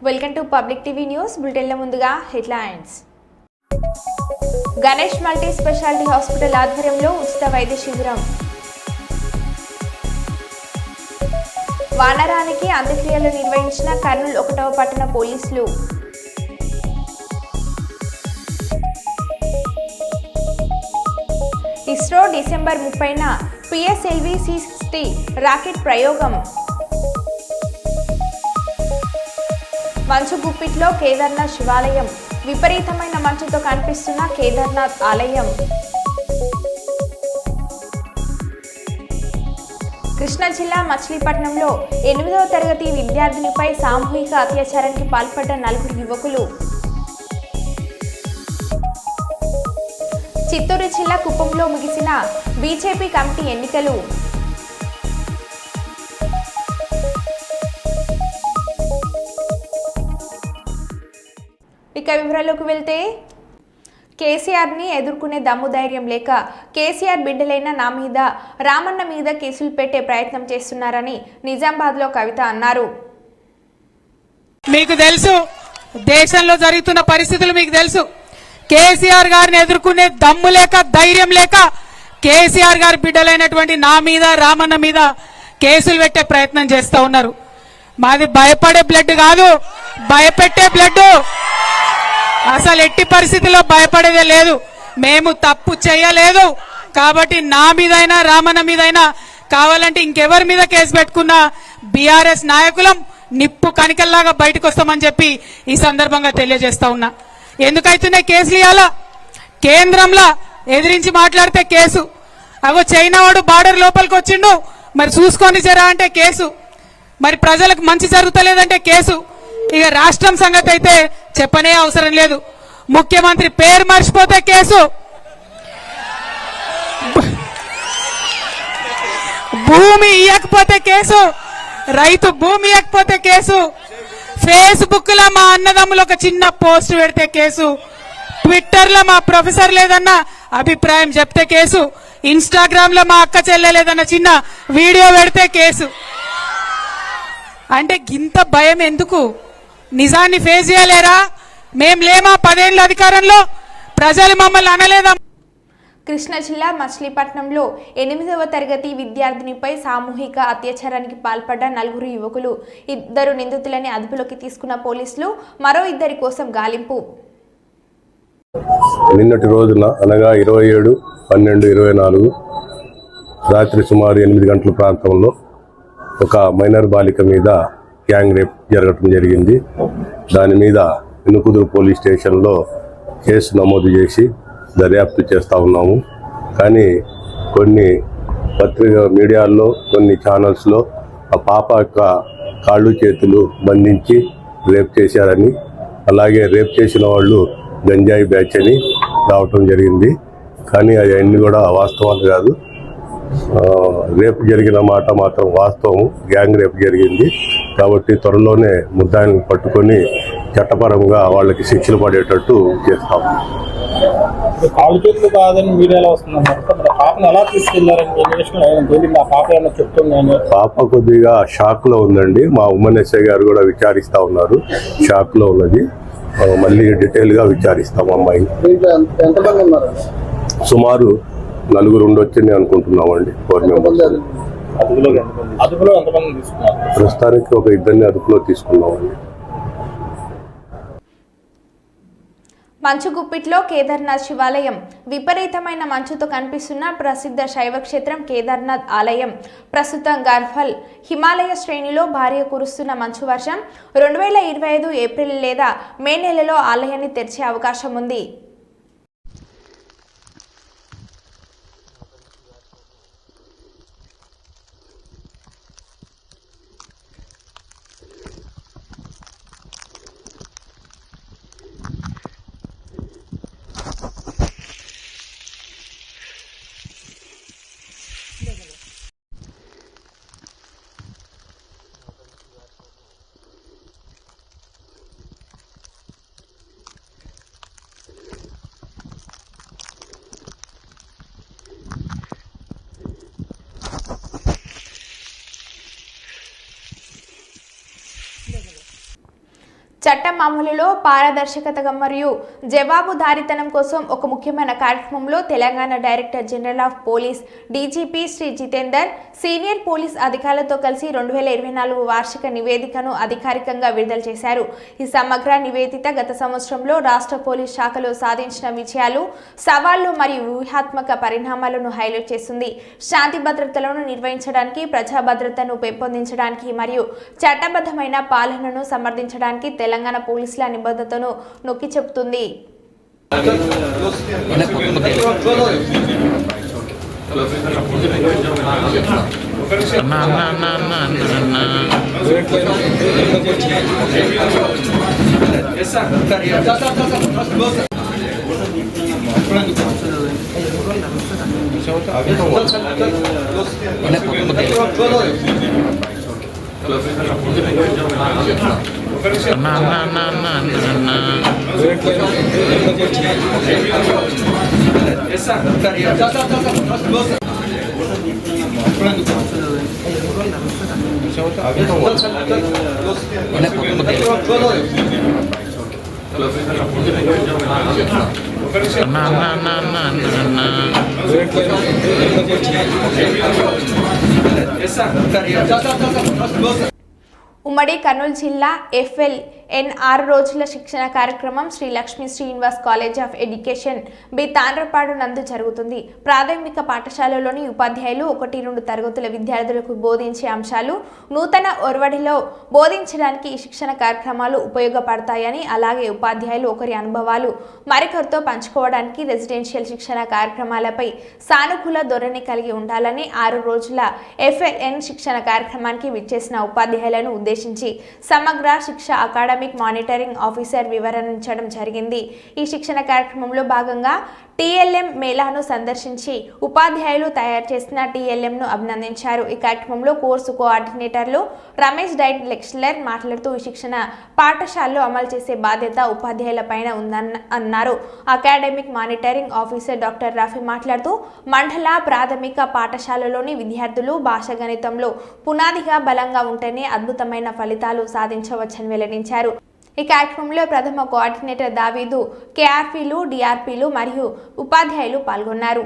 Welcome to public TV news బులెటిన్ల ముందుగా headlines. Ganesh multi speciality hospital ఆధ్వర్యంలో ఉచిత వైద్య శిబిరం. వానరానికి అంత్యక్రియలు నిర్వహించిన కర్నూలు 1వ పట్టణ పోలీసులు. ఇస్రో డిసెంబర్ 30న పిఎస్ఎల్వి C60 రాకెట్ ప్రయోగం. మంచు గుప్పిట్లో కేదార్నాథ్ శివాలయం. విపరీతమైన మంచుతో కనిపిస్తున్న కేదార్నాథ్ ఆలయం. కృష్ణా జిల్లా మచిలీపట్నంలో 8వ తరగతి విద్యార్థినిపై సామూహిక అత్యాచారానికి పాల్పడ్డ 4 యువకులు. చిత్తూరు జిల్లా కుప్పంలో ముగిసిన బీజేపీ కమిటీ ఎన్నికలు. ఇక వివరాల్లోకి వెళ్తే, కేసీఆర్ని ఎదుర్కొనే దమ్ము ధైర్యం లేక కేసీఆర్ బిడ్డలైన నా మీద, రామన్న మీద కేసులు పెట్టే ప్రయత్నం చేస్తున్నారని నిజామాబాద్లో కవిత అన్నారు. మీకు తెలుసు, దేశంలో జరుగుతున్న పరిస్థితులు మీకు తెలుసు. కేసీఆర్ గారిని ఎదుర్కొనే దమ్ము లేక ధైర్యం లేక కేసీఆర్ గారి బిడ్డలైనటువంటి నా మీద, రామన్న మీద కేసులు పెట్టే ప్రయత్నం చేస్తూ ఉన్నారు. మాది భయపడే బ్లడ్ కాదు, భయపెట్టే బ్లడ్. అసలు ఎట్టి పరిస్థితుల్లో భయపడేదే లేదు. మేము తప్పు చేయలేదు కాబట్టి నా మీదైనా రామన్న మీదైనా కావాలంటే ఇంకెవరి మీద కేసు పెట్టుకున్నా బీఆర్ఎస్ నాయకులం నిప్పు కనికల్లాగా బయటకు వస్తామని చెప్పి ఈ సందర్భంగా తెలియజేస్తా ఉన్నా. ఎందుకైతున్నాయి కేసులు? ఇవ్వాలా కేంద్రంలో ఎదిరించి మాట్లాడితే కేసు. అగో చైనా వాడు బార్డర్ లోపలికి వచ్చిండు, మరి చూసుకొని జరా అంటే కేసు. మరి ప్రజలకు మంచి జరుగుతలేదంటే కేసు. ఇక రాష్ట్రం సంగతి అయితే చెప్పనే అవసరం లేదు. ముఖ్యమంత్రి పేరు మర్చిపోతే కేసు, భూమి ఇవ్వకపోతే కేసు, రైతు భూమి ఇవ్వకపోతే కేసు, ఫేస్బుక్ లో మా అన్నదమ్ములు ఒక చిన్న పోస్ట్ పెడితే కేసు, ట్విట్టర్ లో మా ప్రొఫెసర్ లేదన్న అభిప్రాయం చెప్తే కేసు, ఇన్స్టాగ్రామ్ లో మా అక్క చెల్లెలేదన్న చిన్న వీడియో పెడితే కేసు. అంటే గింత భయం ఎందుకు? నిజాన్ని ఫేస్ చేయలేరా? మేం లేమా 10 ఏళ్ళ అధికారంలో? ప్రజలు మమ్మల్ని అనలేదా? కృష్ణా జిల్లా మచిలీపట్నంలో 8వ తరగతి విద్యార్థినిపై సామూహిక అత్యాచారానికి పాల్పడ్డ 4 యువకులు. 2 నిందితులని అదుపులోకి తీసుకున్న పోలీసులు మరో 2 కోసం గాలింపు. నిన్నటి రోజున అనగా 27/12/24 రాత్రి సుమారు 8 గంటల ప్రాంతంలో ఒక మైనర్ బాలిక మీద గ్యాంగ్ రేప్ జరగటం జరిగింది. దాని మీద ఇనుకుదురు పోలీస్ స్టేషన్లో కేసు నమోదు చేసి దర్యాప్తు చేస్తూ ఉన్నాము. కానీ కొన్ని మీడియాల్లో కొన్ని ఛానల్స్లో ఆ పాప యొక్క కాళ్ళు చేతులు బంధించి రేప్ చేశారని, అలాగే రేప్ చేసిన వాళ్ళు గంజాయి బ్యాచ్ అని రావటం జరిగింది. కానీ అవన్నీ కూడా వాస్తవాలు కాదు. రేపు జరిగిన మాట మాత్రం వాస్తవం. గ్యాంగ్ రేపు జరిగింది కాబట్టి త్వరలోనే ముద్దాయిని పట్టుకొని చట్టపరంగా వాళ్ళకి శిక్షలు పడేటట్టు చేస్తాం. కాళ్ళు చేతులు కాదని మీరు ఎలా వస్తున్నారు? పాపను ఎలా తీసుకెళ్లారని పాప కొద్దిగా షాక్ లో ఉందండి. మా ఉమ్మన్ ఎస్ఐ గారు కూడా విచారిస్తా ఉన్నారు. షాక్ లో ఉన్నది. మళ్ళీ డీటెయిల్ గా విచారిస్తాం అమ్మాయిని. సుమారు 4 ఉండొచ్చని అనుకుంటున్నామండి. 4 మెంబర్స్. ప్రస్తుతానికి ఒక 2 అదుపులో తీసుకున్నామండి. మంచు గుప్పిట్లో కేదార్నాథ్ శివాలయం. విపరీతమైన మంచుతో కనిపిస్తున్న ప్రసిద్ధ శైవక్షేత్రం కేదార్నాథ్ ఆలయం. ప్రస్తుతం గర్ఫల్ హిమాలయ శ్రేణిలో భారీగా కురుస్తున్న మంచు వర్షం 2025 ఏప్రిల్ లేదా మే నెలలో ఆలయాన్ని తెరిచే అవకాశం ఉంది. చట్టం అమలులో పారదర్శకత మరియు జవాబుదారీతనం కోసం ఒక ముఖ్యమైన కార్యక్రమంలో Telangana director general of police DGP Shri Jitender senior police అధికారులతో కలిసి 2024 వార్షిక నివేదికను అధికారికంగా విడుదల చేశారు. ఈ సమగ్ర నివేదిక గత సంవత్సరంలో రాష్ట్ర పోలీస్ శాఖలో సాధించిన విజయాలు, సవాళ్లు మరియు వ్యూహాత్మక పరిణామాలను హైలైట్ చేస్తుంది. శాంతి భద్రతలను నిర్వహించడానికి, ప్రజా భద్రతను పెంపొందించడానికి మరియు చట్టబద్ధమైన పాలనను సమర్థించడానికి తెలంగాణ పోలీసుల నిబద్ధతను నొక్కి చెబుతుంది. ఉమ్మడి కర్నూలు జిల్లా FLN 6 రోజుల శిక్షణ కార్యక్రమం Shri Lakshmi Srinivas college of education B Tandrapadu నందు జరుగుతుంది. ప్రాథమిక పాఠశాలలోని ఉపాధ్యాయులు 1-2 తరగతుల విద్యార్థులకు బోధించే అంశాలు నూతన ఒరవడిలో బోధించడానికి ఈ శిక్షణ కార్యక్రమాలు ఉపయోగపడతాయని, అలాగే ఉపాధ్యాయులు ఒకరి అనుభవాలు మరొకరితో పంచుకోవడానికి రెసిడెన్షియల్ శిక్షణ కార్యక్రమాలపై సానుకూల ధోరణి కలిగి ఉండాలని 6 రోజుల FLN శిక్షణ కార్యక్రమానికి విచ్చేసిన ఉపాధ్యాయులను ఉద్దేశించి సమగ్ర శిక్ష అకాడమిక్ మానిటరింగ్ ఆఫీసర్ వివరించడం జరిగింది. ఈ శిక్షణ కార్యక్రమంలో భాగంగా TLM మేళాను సందర్శించి ఉపాధ్యాయులు తయారు చేసిన TLMను అభినందించారు. ఈ కార్యక్రమంలో కోర్సు కోఆర్డినేటర్లు రమేష్ డైట్ లెక్చరర్ మాట్లాడుతూ ఈ శిక్షణ పాఠశాలలో అమలు చేసే బాధ్యత ఉపాధ్యాయులపైన ఉందన్నారు. Academic monitoring officer doctor Rafi మాట్లాడుతూ మండల ప్రాథమిక పాఠశాలలోని విద్యార్థులు భాష గణితంలో పునాదిగా బలంగా ఉంటేనే అద్భుతమైన ఫలితాలు సాధించవచ్చని వెల్లడించారు. ఈ కార్యక్రమంలో ప్రథమ కోఆర్డినేటర్ దావీదు, KRPలు, DRPలు మరియు ఉపాధ్యాయులు పాల్గొన్నారు.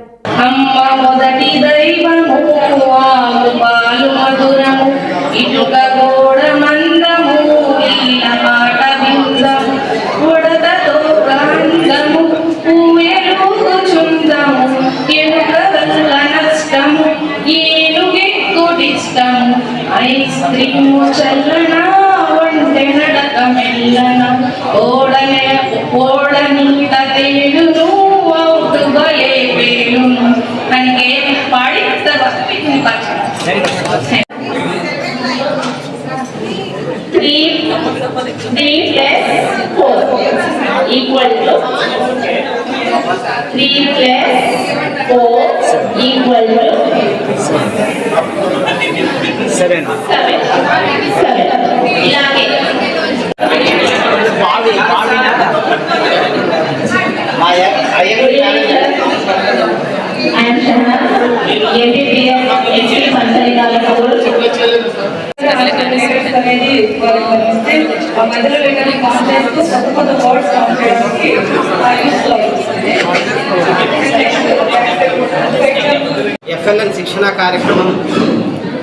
FLN శిక్షణ కార్యక్రమం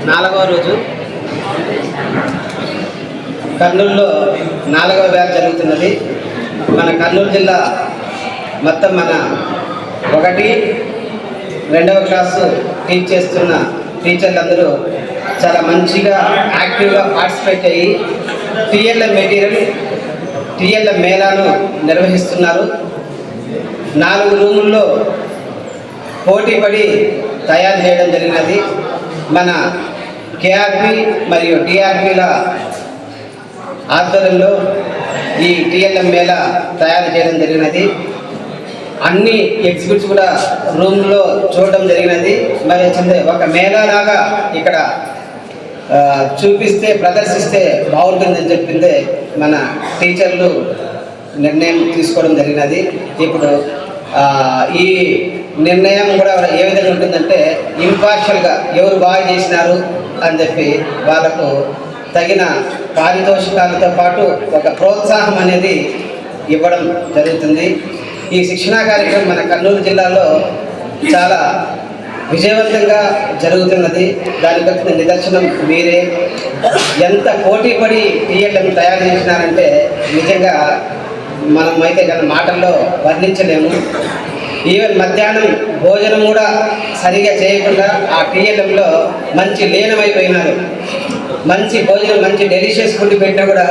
4వ రోజు కర్నూలులో 4వ బ్యాచ్ జరుగుతున్నది. మన కర్నూలు జిల్లా మొత్తం మన 1-2వ క్లాసు టీచ్ చేస్తున్న టీచర్లందరూ చాలా మంచిగా యాక్టివ్గా పార్టిసిపేట్ అయ్యి TLM మేళాను నిర్వహిస్తున్నారు. 4 రూముల్లో పోటీపడి తయారు చేయడం జరిగినది. మన KRP మరియు DRPల ఆధ్వర్యంలో ఈ TLM మేళా తయారు చేయడం జరిగినది. అన్ని ఎగ్జిబిట్స్ కూడా రూమ్లో చూడడం జరిగినది. మరి ఒక మేళాలాగా ఇక్కడ చూపిస్తే ప్రదర్శిస్తే బాగుంటుందని చెప్పిందే మన టీచర్లు నిర్ణయం తీసుకోవడం జరిగినది. ఇప్పుడు ఈ నిర్ణయం కూడా ఏ విధంగా ఉంటుందంటే ఇంపార్షియల్గా ఎవరు బాగా చేసినారు అని చెప్పి వాళ్ళకు తగిన పారితోషికాలతో పాటు ఒక ప్రోత్సాహం అనేది ఇవ్వడం జరుగుతుంది. ఈ శిక్షణా కార్యక్రమం మన కర్నూలు జిల్లాలో చాలా విజయవంతంగా జరుగుతున్నది. దానికి నిదర్శనం మీరే. ఎంత పోటీ పడి టీఎల్ఎం తయారు చేసినారంటే నిజంగా మనం అయితే గల మాటల్లో వర్ణించలేము. ఈవెన్ మధ్యాహ్నం భోజనం కూడా సరిగా చేయకుండా ఆ టీఎల్ఎంలో మంచి లీనమైపోయినారు. మంచి భోజనం, మంచి డెలిషియస్ ఫుడ్ పెట్టినా కూడా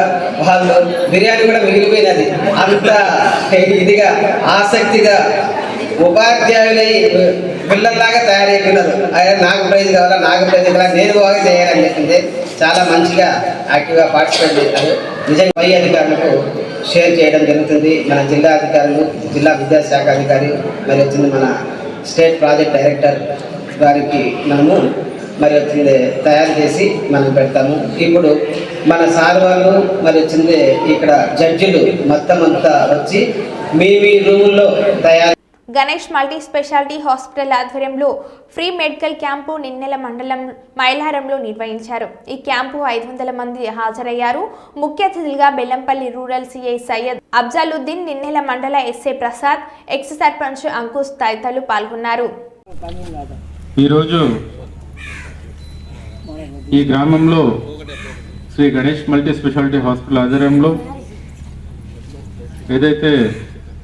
వాళ్ళు బిర్యానీ కూడా మిగిలిపోయినది. అంత ఇదిగా ఆసక్తిగా ఉపాధ్యాయులై పిల్లల్లాగా తయారైపోయినారు. నాకు ప్రైజ్ కావాలా, నాకు ప్రైజ్ కావాలా, నేను బాగా చేయాలని చెప్పింది. చాలా మంచిగా యాక్టివ్గా పార్టిసిపేట్ చేశారు. నిజంగా పై అధికారులకు షేర్ చేయడం జరుగుతుంది. మన జిల్లా అధికారులు, జిల్లా విద్యాశాఖ అధికారి, మరి వచ్చింది మన స్టేట్ ప్రాజెక్ట్ డైరెక్టర్ గారికి మనము మరి వచ్చింది తయారు చేసి మనం పెడతాము. ఇప్పుడు మన సార్ వాళ్ళు మరి వచ్చింది ఇక్కడ జడ్జిలు మొత్తం అంతా వచ్చి మీ రూముల్లో తయారు. గణేష్ మల్టీ స్పెషాలిటీ హాస్పిటల్ ఆధ్వర్యంలో ఫ్రీ మెడికల్ క్యాంపు నిన్నెల మండలం మైలారంలో నిర్వహించారు. ఈ క్యాంపు 500 మంది హాజరయ్యారు. ముఖ్య అతిథులుగా బెల్లంపల్లి రూరల్ సిఐ సయ్యద్ అఫ్జలుద్దీన్, నిన్నెల మండల ఎస్ఐ ప్రసాద్, ఎక్స్ సర్పంచ్ అంకుష్ తదితరులు పాల్గొన్నారు. ఈరోజు ఈ గ్రామంలో Shri Ganesh multi speciality hospital ఆధ్వర్యంలో ఏదైతే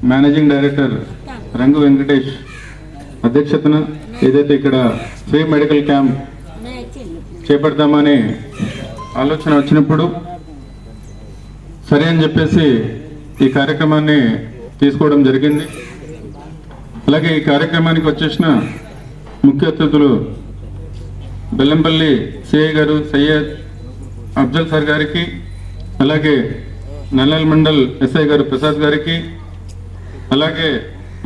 మేనేజింగ్ డైరెక్టర్ రంగు వెంకటేష్ అధ్యక్షతన ఏదైతే ఇక్కడ ఫ్రీ మెడికల్ క్యాంప్ చేపడతామని ఆలోచన వచ్చినప్పుడు సరే అని చెప్పేసి ఈ కార్యక్రమాన్ని తీసుకోవడం జరిగింది. అలాగే ఈ కార్యక్రమానికి వచ్చేసిన ముఖ్య అతిథులు బెల్లంపల్లి సిఐ గారు సయ్యద్ అఫ్జల్ సార్ గారికి, అలాగే నల్లల్ మండల్ ఎస్ఐ గారు ప్రసాద్ గారికి, అలాగే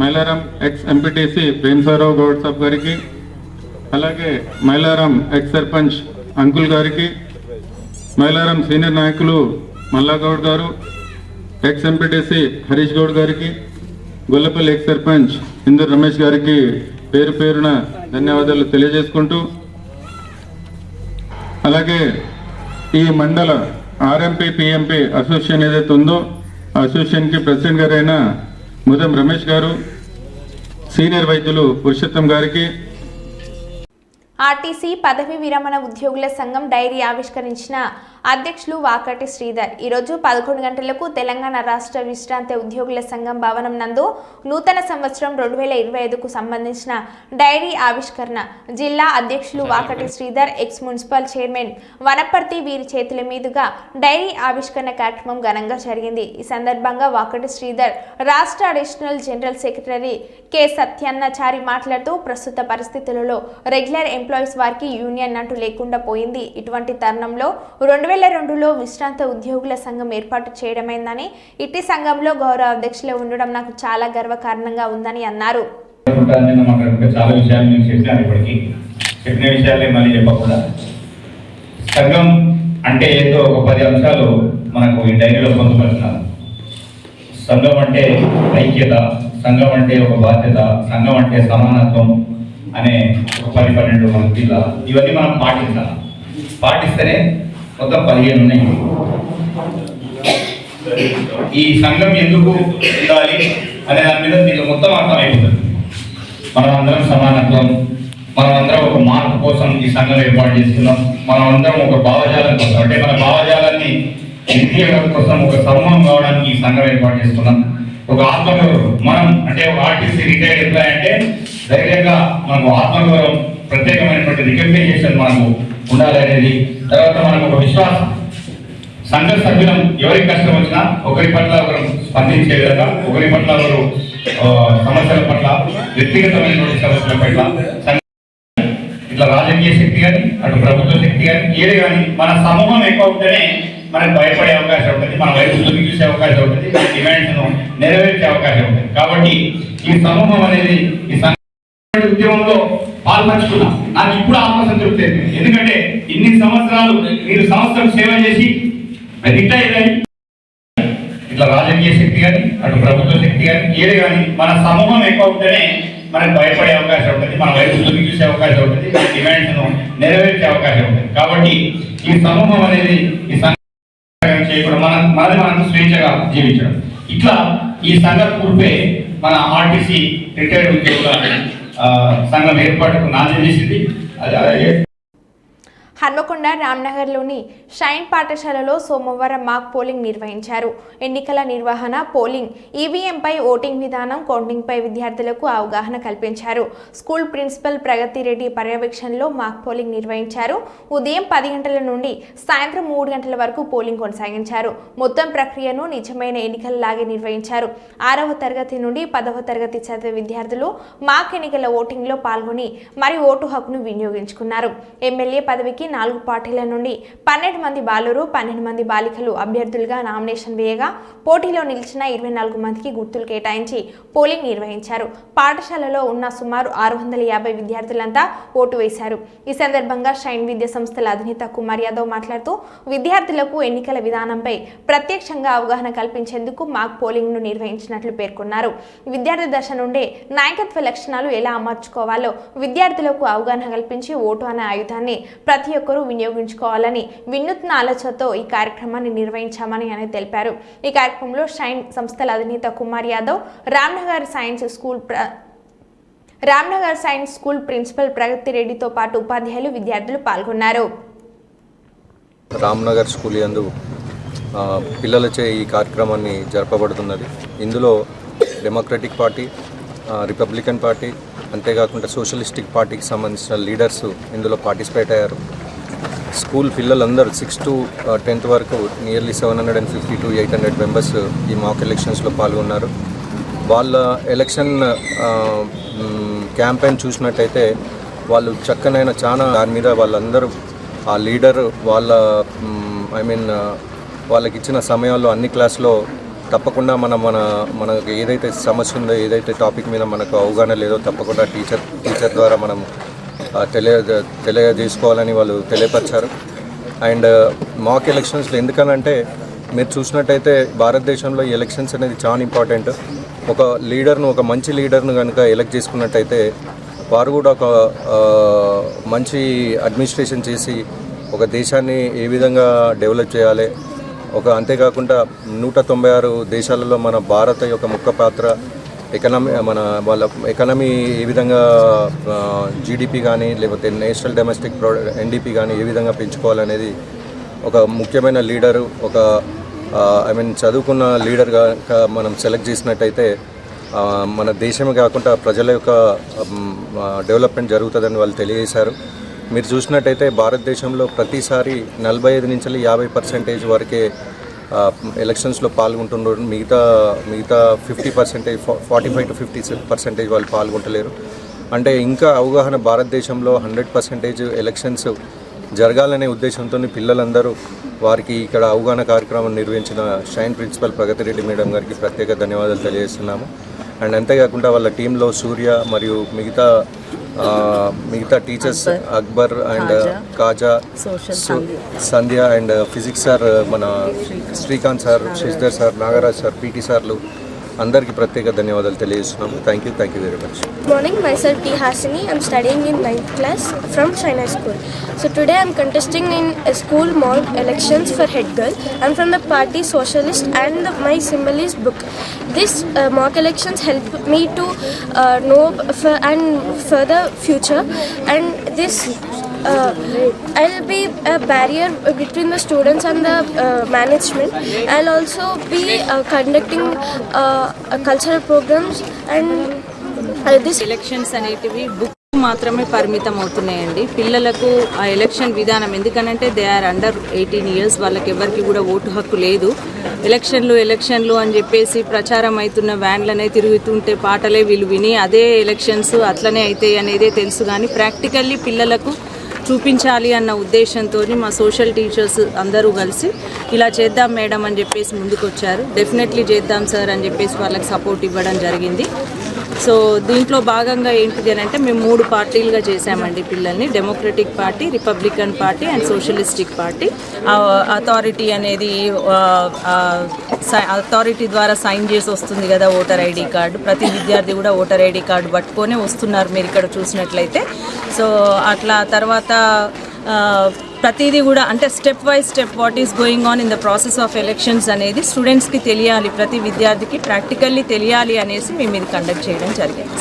మైలారం ఎక్స్ ఎంపీటీసీ ప్రేమ్సారావు గౌడ్ సాబ్ గారికి, అలాగే మైలారం ఎక్స్ సర్పంచ్ అంకుల్ గారికి, మైలారం సీనియర్ నాయకులు మల్లాగౌడ్ గారు, ఎక్స్ ఎంపీటీసీ హరీష్ గౌడ్ గారికి, గొల్లపల్లి ఎక్స్ సర్పంచ్ ఇందూర్ రమేష్ గారికి పేరు పేరున ధన్యవాదాలు తెలియజేసుకుంటూ, అలాగే ఈ మండల ఆర్ఎంపీ పిఎంపీ అసోసియేషన్ ఏదైతే ఉందో ఆ అసోసియేషన్కి ప్రెసిడెంట్ గారైన ముదం రమేష్ గారు, సీనియర్ వైద్యులు పురుషోత్తం గారికి, ఆర్టీసీ పదవి విరమణ ఉద్యోగుల సంఘం డైరీ ఆవిష్కరించిన అధ్యక్షులు వాకటి శ్రీధర్ ఈరోజు 11 గంటలకు తెలంగాణ రాష్ట్ర విశ్రాంతి ఉద్యోగుల సంఘం భవనం నందు నూతన సంవత్సరం 2025కు సంబంధించిన డైరీ ఆవిష్కరణ జిల్లా అధ్యక్షులు Vakati Sridhar, X municipal chairman Wanaparthy వీరి చేతుల మీదుగా డైరీ ఆవిష్కరణ కార్యక్రమం ఘనంగా జరిగింది. ఈ సందర్భంగా వాకటి శ్రీధర్ రాష్ట్ర అడిషనల్ జనరల్ సెక్రటరీ కె సత్యన్నాచారి మాట్లాడుతూ ప్రస్తుత పరిస్థితులలో రెగ్యులర్ ఎంప్లాయీస్ వారికి యూనియన్ అంటూ లేకుండా పోయింది. ఇటువంటి తరుణంలో 2002లో విశ్రాంత ఉద్యోగుల సంఘం ఏర్పాటు చేయడమైందని, ఇట్టి సంఘంలో గౌరవ అధ్యక్షులు ఉండడం నాకు చాలా గర్వకారణంగా ఉందని అన్నారు. చాలా విషయాలు నేను చెప్పాను, ఇప్పటికీ చెప్పిన విషయాలే మళ్ళీ చెప్పకుండా సంఘం అంటే ఏదో ఒక 10 అంశాలు మనకు ఈ డైరీలో పొందుపరుచున్నారు. సంఘం అంటే ఐక్యత, సంఘం అంటే ఒక బాధ్యత, సంఘం అంటే సమానత్వం అనే ఒక 10-12 మన జిల్లా ఇవన్నీ మనం పాటించాలి. పాటిస్తేనే మొత్తం 15 ఉన్నాయి. ఈ సంఘం ఎందుకు ఉండాలి అనే దాని మీద దీనికి మొత్తం అర్థమైపోతుంది. మనం అందరం సమానత్వం, మనం అందరం ఒక మార్పు కోసం ఈ సంఘం ఏర్పాటు చేస్తున్నాం. మనం అందరం ఒక భావజాలం కోసం, అంటే మన భావజాలాన్ని నిర్ణయం కోసం ఒక సమూహం కావడానికి ఈ సంఘం ఏర్పాటు చేస్తున్నాం. ఒక ఆత్మగౌరవం, మనం అంటే ఒక ఆర్టీసీ రిటైర్డ్ ఎంప్లాయ్ అంటే ధైర్యంగా మనకు ఆత్మగౌరవం, ప్రత్యేకమైనటువంటి రికగ్నైజేషన్ మనకు ఉండాలి అనేది. తర్వాత మనకు ఒక విశ్వాసం, సంఘ సభ్యులం ఎవరికి కష్టం వచ్చినా ఒకరి పట్ల ఒకరు స్పందించే విధంగా, ఒకరి పట్ల ఒకరు సమస్యల పట్ల, వ్యక్తిగతమైనటువంటి సమస్యల పట్ల ఇట్లా రాజకీయ శక్తి కానీ అటు ప్రభుత్వ శక్తి కానీ ఏదే కానీ మన సమూహం ఎక్కువ ఉంటేనే మనకు భయపడే అవకాశం ఉంటుంది, మన వైపు చూసే అవకాశం ఉంటుంది, మన డిమాండ్స్ను నెరవేర్చే అవకాశం ఉంటుంది. కాబట్టి ఈ సమూహం అనేది ఈ ఉద్యమంలో పాల్పంచుకున్నాం. నాకు ఇప్పుడు ఆత్మసంతృప్తి అయింది. ఎందుకంటే ఇన్ని సంవత్సరాలు మీరు సంస్థకు సేవ చేసి రిటైర్ అయ్యి ఇట్లా రాజకీయ శక్తి కానీ అటు ప్రభుత్వ శక్తి కానీ ఏదే కానీ మన సమూహం ఎక్కువ ఉంటేనే మనకు భయపడే అవకాశం ఉంటుంది, మన వైపు దుమ్మి చూసే అవకాశం ఉంటుంది, మన డిమాండ్స్ను నెరవేర్చే అవకాశం ఉంటుంది. కాబట్టి ఈ సమూహం అనేది ఈ సంఘం చేయకుండా మనం స్వేచ్ఛగా జీవించడం, ఇట్లా ఈ సంఘ కూర్పే మన ఆర్టీసీ రిటైర్డ్ ఉద్యోగుల సంఘం ఏర్పాటుకు నాంది చేసింది. హన్మకొండ రామ్నగర్లోని షైన్ పాఠశాలలో సోమవారం మాక్ పోలింగ్ నిర్వహించారు. ఎన్నికల నిర్వహణ, పోలింగ్, ఈవీఎంపై ఓటింగ్ విధానం, కౌంటింగ్పై విద్యార్థులకు అవగాహన కల్పించారు. స్కూల్ ప్రిన్సిపల్ ప్రగతి రెడ్డి పర్యవేక్షణలో మాక్ పోలింగ్ నిర్వహించారు. ఉదయం 10 గంటల నుండి సాయంత్రం 3 గంటల వరకు పోలింగ్ కొనసాగించారు. మొత్తం ప్రక్రియను నిజమైన ఎన్నికలలాగే నిర్వహించారు. 6వ తరగతి నుండి 10వ తరగతి చదివే విద్యార్థులు మాక్ ఎన్నికల ఓటింగ్లో పాల్గొని మరి ఓటు హక్కును వినియోగించుకున్నారు. ఎమ్మెల్యే పదవికి 4 పార్టీల నుండి 12 మంది బాలురు, 12 మంది బాలికలు అభ్యర్థులుగా నామినేషన్ వేయగా పోటీలో నిలిచిన 24 మందికి గుర్తులు కేటాయించి పోలింగ్ నిర్వహించారు. పాఠశాలలో ఉన్న సుమారు 650 విద్యార్థులంతా ఓటు వేశారు. ఈ సందర్భంగా షైన్ విద్యా సంస్థల అధినేత కుమార్ యాదవ్ మాట్లాడుతూ విద్యార్థులకు ఎన్నికల విధానంపై ప్రత్యక్షంగా అవగాహన కల్పించేందుకు మాక్ పోలింగ్ ను నిర్వహించినట్లు పేర్కొన్నారు. విద్యార్థి దశ నుండే నాయకత్వ లక్షణాలు ఎలా అమర్చుకోవాలో విద్యార్థులకు అవగాహన కల్పించి ఓటు అనే ఆయుధాన్ని ప్రతి ఒక్కరూ వినియోగించుకోవాలని వినూత్న ఆలోచనతో ఈ కార్యక్రమాన్ని నిర్వహించామని ఆయన తెలిపారు. ఈ కార్యక్రమంలో షైన్ సంస్థల అధినేత Kumar Yadav, Ramnagar science school principal Pragati రెడ్డితో పాటు ఉపాధ్యాయులు, విద్యార్థులు పాల్గొన్నారు. రామ్నగర్ స్కూల్ యందు పిల్లలచే ఈ కార్యక్రమాన్ని జరపబడుతున్నది. ఇందులో డెమోక్రటిక్ పార్టీ, రిపబ్లికన్ పార్టీ, అంతేకాకుండా సోషలిస్టిక్ పార్టీకి సంబంధించిన లీడర్స్ ఇందులో పార్టిసిపేట్ అయ్యారు. స్కూల్ పిల్లలందరూ 6 to 10th వరకు నియర్లీ 750 to 800 మెంబర్స్ ఈ మాక్ ఎలక్షన్స్లో పాల్గొన్నారు. వాళ్ళ ఎలక్షన్ క్యాంపెయిన్ చూసినట్టయితే వాళ్ళు చక్కనైన చాలా దాని మీద వాళ్ళందరూ ఆ లీడర్ వాళ్ళకి ఇచ్చిన సమయాల్లో అన్ని క్లాస్లో తప్పకుండా మనకు ఏదైతే సమస్య ఉందో, ఏదైతే టాపిక్ మీద మనకు అవగాహన లేదో తప్పకుండా టీచర్ ద్వారా మనం తెలియజేసుకోవాలని వాళ్ళు తెలియపరిచారు. అండ్ మాక్ ఎలక్షన్స్లో ఎందుకనంటే మీరు చూసినట్టయితే భారతదేశంలో ఈ ఎలక్షన్స్ అనేది చాలా ఇంపార్టెంట్. ఒక మంచి లీడర్ను కనుక ఎలక్ట్ చేసుకున్నట్టయితే వారు కూడా ఒక మంచి అడ్మినిస్ట్రేషన్ చేసి ఒక దేశాన్ని ఏ విధంగా డెవలప్ చేయాలి, అంతేకాకుండా 196 దేశాలలో మన భారత యొక్క ముఖ్య పాత్ర, వాళ్ళ ఎకనమీ ఏ విధంగా జీడిపి కానీ లేకపోతే నేషనల్ డొమెస్టిక్ ఎన్డిపి కానీ ఏ విధంగా పెంచుకోవాలనేది ఒక ముఖ్యమైన లీడరు, చదువుకున్న లీడర్గా మనం సెలెక్ట్ చేసినట్టయితే మన దేశమే కాకుండా ప్రజల యొక్క డెవలప్మెంట్ జరుగుతుందని వాళ్ళు తెలియజేశారు. మీరు చూసినట్టయితే భారతదేశంలో ప్రతిసారి 45 నుంచి 50% వరకే ఎలక్షన్స్లో పాల్గొంటున్నారు. మిగతా 50%, 45 to 50% వాళ్ళు పాల్గొంటలేరు. అంటే ఇంకా అవగాహన భారతదేశంలో 100% ఎలక్షన్స్ జరగాలనే ఉద్దేశంతో పిల్లలందరూ వారికి ఇక్కడ అవగాహన కార్యక్రమం నిర్వహించిన షైన్ ప్రిన్సిపల్ ప్రగతి రెడ్డి మేడం గారికి ప్రత్యేక ధన్యవాదాలు తెలియజేస్తున్నాము. అండ్ అంతేకాకుండా వాళ్ళ టీంలో సూర్య మరియు మిగతా teachers Akbar and Khaja, Sandhya and physics sir, మన Srikanth sir, Shashidhar sir, Nagaraj sir, PT సార్లు అందరికీ ప్రత్యేక ధన్యవాదాలు తెలియజేస్తున్నాము. Thank you very much. Good morning, myself T. Hasini. I'm studying in 9th class from China School. So today I'm contesting in a school mock elections for head girl. I'm from the party Socialist and my symbol is book. This mock elections help me to know and further future, and this I'll be a barrier between the students and the management. I'll also be conducting cultural programs and elections అనేటివి book మాత్రమే పరిమితం అవుతున్నాయండి. పిల్లలకు ఆ election విధానం ఎందుకనంటే they are under 18 years, వాళ్ళకి ఎవరికి కూడా ఓటు హక్కు లేదు. ఎలక్షన్లు అని చెప్పేసి ప్రచారం అవుతున్న వ్యాన్లనే తిరుగుతుంటే పాటలే వీళ్ళు విని అదే ఎలక్షన్స్ అట్లనే అవుతాయి అనేదే తెలుసు. కానీ ప్రాక్టికల్లీ పిల్లలకు చూపించాలి అన్న ఉద్దేశంతో మా సోషల్ టీచర్స్ అందరూ కలిసి ఇలా చేద్దాం మేడం అని చెప్పేసి ముందుకు వచ్చారు. డెఫినెట్లీ చేద్దాం సార్ అని చెప్పేసి వాళ్ళకి సపోర్ట్ ఇవ్వడం జరిగింది. సో సో దీంట్లో భాగంగా ఏంటిది అని అంటే మేము 3 పార్టీలుగా చేశామండి పిల్లల్ని. Democratic party, Republican party and socialistic party. Authority అనేది అథారిటీ ద్వారా సైన్ చేసి వస్తుంది కదా ఓటర్ ఐడి కార్డు. ప్రతి విద్యార్థి కూడా ఓటర్ ఐడి కార్డు పట్టుకొనే వస్తున్నారు మీరు ఇక్కడ చూసినట్లయితే. సో అట్లా తర్వాత ప్రతిదీ కూడా అంటే step by step what is going on in the process of elections అనేది స్టూడెంట్స్కి తెలియాలి, ప్రతి విద్యార్థికి ప్రాక్టికల్లీ తెలియాలి అనేసి మేము ఇది కండక్ట్ చేయడం జరిగింది.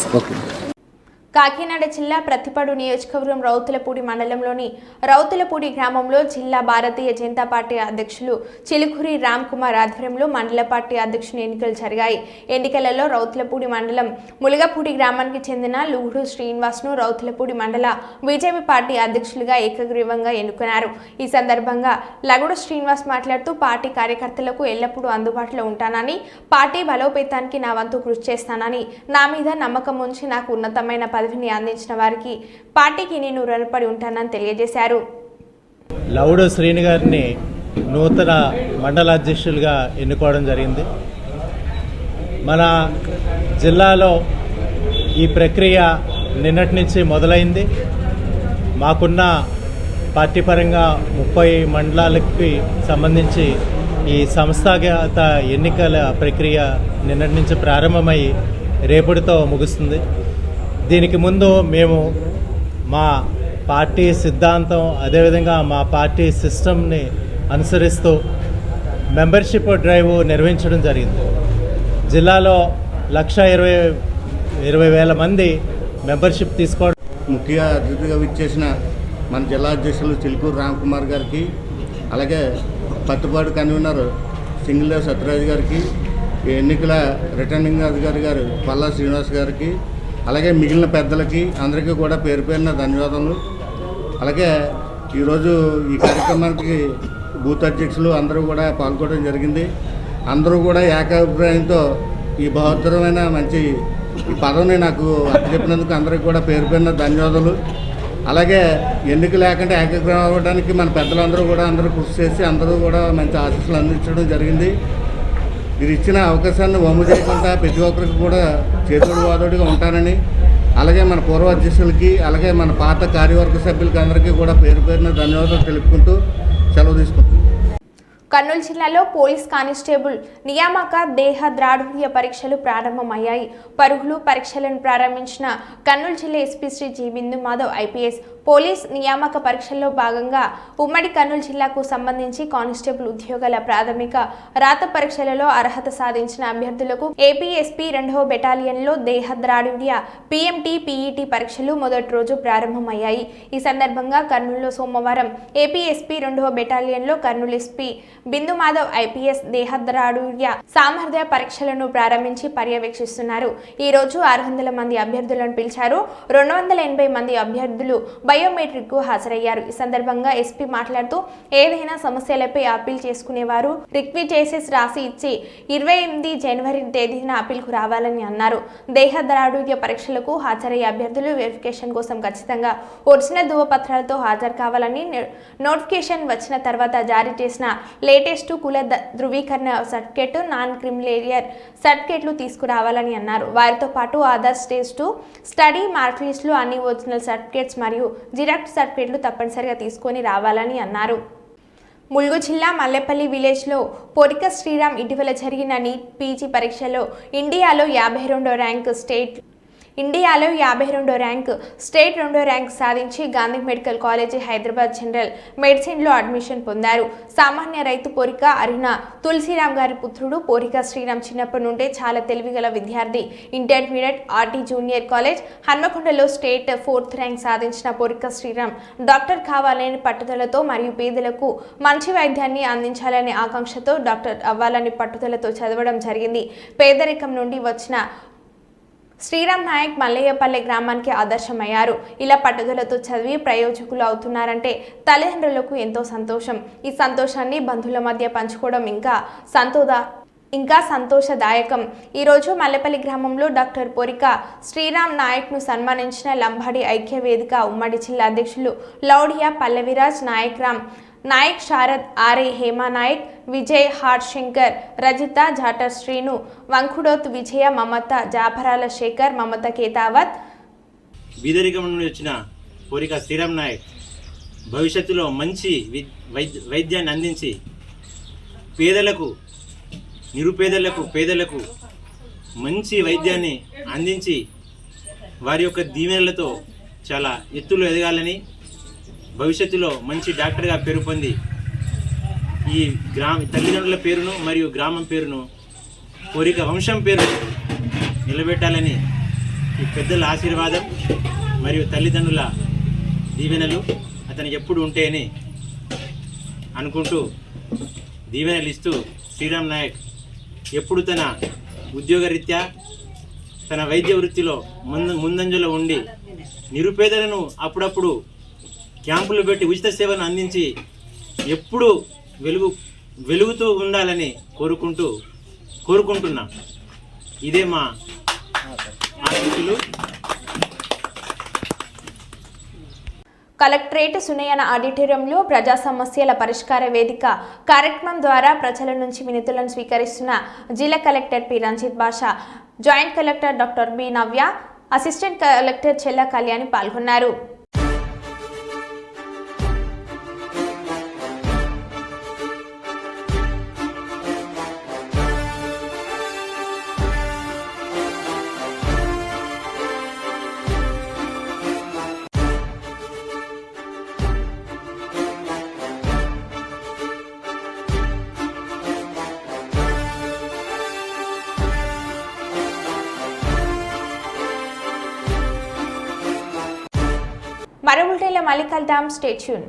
కాకినాడ జిల్లా ప్రతిపాడు నియోజకవర్గం రౌతులపూడి మండలంలోని రౌతులపూడి గ్రామంలో జిల్లా భారతీయ జనతా పార్టీ అధ్యక్షులు చిలుకూరి రామ్ కుమార్ ఆధ్వర్యంలో మండల పార్టీ అధ్యక్షుని ఎన్నికలు జరిగాయి. ఎన్నికలలో రౌతులపూడి మండలం ములగపూడి గ్రామానికి చెందిన లూహుడు శ్రీనివాస్ను రౌతులపూడి మండల బీజేపీ పార్టీ అధ్యక్షులుగా ఏకగ్రీవంగా ఎన్నుకున్నారు. ఈ సందర్భంగా లగుడు శ్రీనివాస్ మాట్లాడుతూ పార్టీ కార్యకర్తలకు ఎల్లప్పుడూ అందుబాటులో ఉంటానని, పార్టీ బలోపేతానికి నా వంతు కృషి చేస్తానని, నా మీద నమ్మకం ఉంచి నాకు ఉన్నతమైన పదవిని అందించిన వారికి పార్టీకి నేను రుణపడి ఉంటానని తెలియజేశారు. లవుడు శ్రీని గారిని నూతన మండల అధ్యక్షులుగా ఎన్నుకోవడం జరిగింది. మన జిల్లాలో ఈ ప్రక్రియ నిన్నటి నుంచి మొదలైంది. మాకున్న పార్టీ పరంగా 30 మండలాలకి సంబంధించి ఈ సంస్థాగత ఎన్నికల ప్రక్రియ నిన్నటి నుంచి ప్రారంభమై రేపటితో ముగుస్తుంది. దీనికి ముందు మేము మా పార్టీ సిద్ధాంతం అదేవిధంగా మా పార్టీ సిస్టమ్ని అనుసరిస్తూ మెంబర్షిప్ డ్రైవ్ నిర్వహించడం జరిగింది. జిల్లాలో 1,20,000 మంది మెంబర్షిప్ తీసుకోవడం. ముఖ్య అతిథిగా విచ్చేసిన మన జిల్లా అధ్యక్షులు చిలుకూరు రామ్ కుమార్ గారికి, అలాగే పత్తిపాడు కన్వీనర్ సింగిల్ సత్యరాజు గారికి, ఎన్నికల రిటర్నింగ్ అధికారి గారు పల్లా శ్రీనివాస్ గారికి, అలాగే మిగిలిన పెద్దలకి అందరికీ కూడా పేరు పేరున ధన్యవాదాలు. అలాగే ఈరోజు ఈ కార్యక్రమానికి బూత్ అధ్యక్షులు అందరూ కూడా పాల్గొనడం జరిగింది. అందరూ కూడా ఏకాభిప్రాయంతో ఈ బహుత్తరమైన మంచి ఈ పదవిని నాకు అప్పచెప్పినందుకు అందరికీ కూడా పేరు పేరున ధన్యవాదాలు. అలాగే ఎన్నిక లేకుండా ఏకాగ్రహం అవ్వడానికి మన పెద్దలందరూ కూడా అందరూ కృషి చేసి అందరూ కూడా మంచి ఆశీస్సులు అందించడం జరిగింది. మీరు ఇచ్చిన అవకాశాన్ని వమ్ము చేయకుండా ప్రతి ఒక్కరికి కూడా చేతుడు వాదోడిగా ఉంటానని, అలాగే మన పూర్వ అధ్యక్షులకి అలాగే మన పాత కార్యవర్గ సభ్యులకి అందరికీ కూడా పేరు పేరున ధన్యవాదాలు తెలుపుకుంటూ సెలవు తీసుకుంటున్నాను. కర్నూలు జిల్లాలో పోలీస్ కానిస్టేబుల్ నియామక దేహ ద్రాఢ్య పరీక్షలు ప్రారంభమయ్యాయి. పరుగులు పరీక్షలను ప్రారంభించిన కర్నూలు జిల్లా ఎస్పీ శ్రీ జి బిందు మాధవ్ ఐపీఎస్ పోలీస్ నియామక పరీక్షల్లో భాగంగా ఉమ్మడి కర్నూలు జిల్లాకు సంబంధించి కానిస్టేబుల్ ఉద్యోగాల ప్రాథమిక రాత పరీక్షలలో అర్హత సాధించిన అభ్యర్థులకు ఏపీఎస్పీ 2వ బెటాలియన్లో దేహ ద్రాఢ్య పీఎంటీ పీఈటీ పరీక్షలు మొదటి రోజు ప్రారంభమయ్యాయి. ఈ సందర్భంగా కర్నూలులో సోమవారం ఏపీఎస్పీ 2వ బెటాలియన్లో కర్నూలు ఎస్పీ బిందు మాధవ్ ఐపీఎస్ దేహద్రాఢ్య సామర్థ్య పరీక్షలను ప్రారంభించి పర్యవేక్షిస్తున్నారు. ఈ రోజు 600 మంది అభ్యర్థులను పిలిచారు. 280 మంది అభ్యర్థులు బయోమెట్రిక్ కు హాజరయ్యారు. ఈ సందర్భంగా ఎస్పీ మాట్లాడుతూ ఏదైనా సమస్యలపై అప్పీల్ చేసుకునేవారు రిక్వెస్ట్ రాసి ఇచ్చి 28 జనవరి తేదీన అప్పీల్ కు రావాలని అన్నారు. దేహద్రాఢ్య పరీక్షలకు హాజరయ్యే అభ్యర్థులు వెరిఫికేషన్ కోసం ఖచ్చితంగా ఒరిజినల్ ధృవపత్రాలతో హాజరు కావాలని, నోటిఫికేషన్ వచ్చిన తర్వాత జారీ చేసిన లేటెస్ట్ కుల ధృవీకరణ సర్టిఫికేట్, నాన్ క్రిమిలేరియర్ సర్టిఫికేట్లు తీసుకురావాలని అన్నారు. వారితో పాటు ఆధార్ స్టేజ్ 2 స్టడీ మార్క్ లిస్టులు, అన్ని ఒరిజినల్ సర్టిఫికేట్స్ మరియు జిరాక్స్ సర్టిఫికేట్లు తప్పనిసరిగా తీసుకొని రావాలని అన్నారు. ములుగు జిల్లా మల్లెపల్లి విలేజ్లో పొరిక శ్రీరామ్ ఇటీవల జరిగిన నీట్ పీజీ పరీక్షలో ఇండియాలో 52వ ర్యాంక్ స్టేట్ 2వ ర్యాంక్ సాధించి Gandhi medical college Hyderabad general మెడిసిన్లో అడ్మిషన్ పొందారు. సామాన్య రైతు పొరిక అరిన తులసిరామ్ గారి పుత్రుడు పొరిక శ్రీరామ్ చిన్నప్పటి నుండే చాలా తెలివిగల విద్యార్థి. ఇంటర్మీడియట్ ఆర్టీ జూనియర్ కాలేజ్ హన్మకొండలో స్టేట్ 4th ర్యాంక్ సాధించిన పొరిక శ్రీరామ్ డాక్టర్ కావాలని పట్టుదలతో మరియు పేదలకు మంచి వైద్యాన్ని అందించాలనే ఆకాంక్షతో డాక్టర్ అవ్వాలని పట్టుదలతో చదవడం జరిగింది. పేదరికం నుండి వచ్చిన శ్రీరామ్ నాయక్ మల్లయ్యపల్లె గ్రామానికి ఆదర్శమయ్యారు. ఇలా పట్టుదలతో చదివి ప్రయోజకులు అవుతున్నారంటే తల్లిదండ్రులకు ఎంతో సంతోషం. ఈ సంతోషాన్ని బంధువుల మధ్య పంచుకోవడం ఇంకా సంతోషదాయకం. ఈరోజు మల్లెపల్లి గ్రామంలో డాక్టర్ పొరిక శ్రీరామ్ నాయక్ను సన్మానించిన లంబాడి ఐక్య వేదిక ఉమ్మడి జిల్లా అధ్యక్షులు లౌడియా పల్లవిరాజ్ నాయక్ రామ్ నాయక్ శారద్, ఆర్ఏ హేమా నాయక్, విజయ్ హాట్ శంకర్, రజిత, జాటర్ శ్రీను, వంకుడోత్ విజయ, మమత, జాఫరాల శేఖర్, మమత కేతావత్. బీదరికం నుండి వచ్చిన కోరిక శ్రీరామ్ నాయక్ భవిష్యత్తులో మంచి వైద్యాన్ని అందించి పేదలకు, నిరుపేదలకు, పేదలకు మంచి వైద్యాన్ని అందించి వారి యొక్క దీవెనలతో చాలా ఎత్తులో ఎదగాలని, భవిష్యత్తులో మంచి డాక్టర్గా పేరు పొంది ఈ తల్లిదండ్రుల పేరును మరియు గ్రామం పేరును, కోరిక వంశం పేరు నిలబెట్టాలని ఈ పెద్దల ఆశీర్వాదం మరియు తల్లిదండ్రుల దీవెనలు అతనికి ఎప్పుడు ఉంటాయని అనుకుంటూ దీవెనలు ఇస్తూ శ్రీరామ్ నాయక్ ఎప్పుడు తన ఉద్యోగరీత్యా తన వైద్య వృత్తిలో ముందంజలో ఉండి నిరుపేదలను అప్పుడప్పుడు క్యాంపులు పెట్టి ఉచిత సేవను అందించి ఎప్పుడూ వెలుగుతూ ఉండాలని కోరుకుంటున్నా. ఇదే మా ఆశీస్సులు. కలెక్టరేట్ సునయన ఆడిటోరియంలో ప్రజా సమస్యల పరిష్కార వేదిక కార్యక్రమం ద్వారా ప్రజల నుంచి వినతులను స్వీకరిస్తున్న జిల్లా కలెక్టర్ పి రంజిత్ బాషా, జాయింట్ కలెక్టర్ డాక్టర్ బి నవ్య, అసిస్టెంట్ కలెక్టర్ చెల్ల కళ్యాణి పాల్గొన్నారు. మరో బులెటిన్లో మళ్ళీ కలుద్దాం. Stay tune.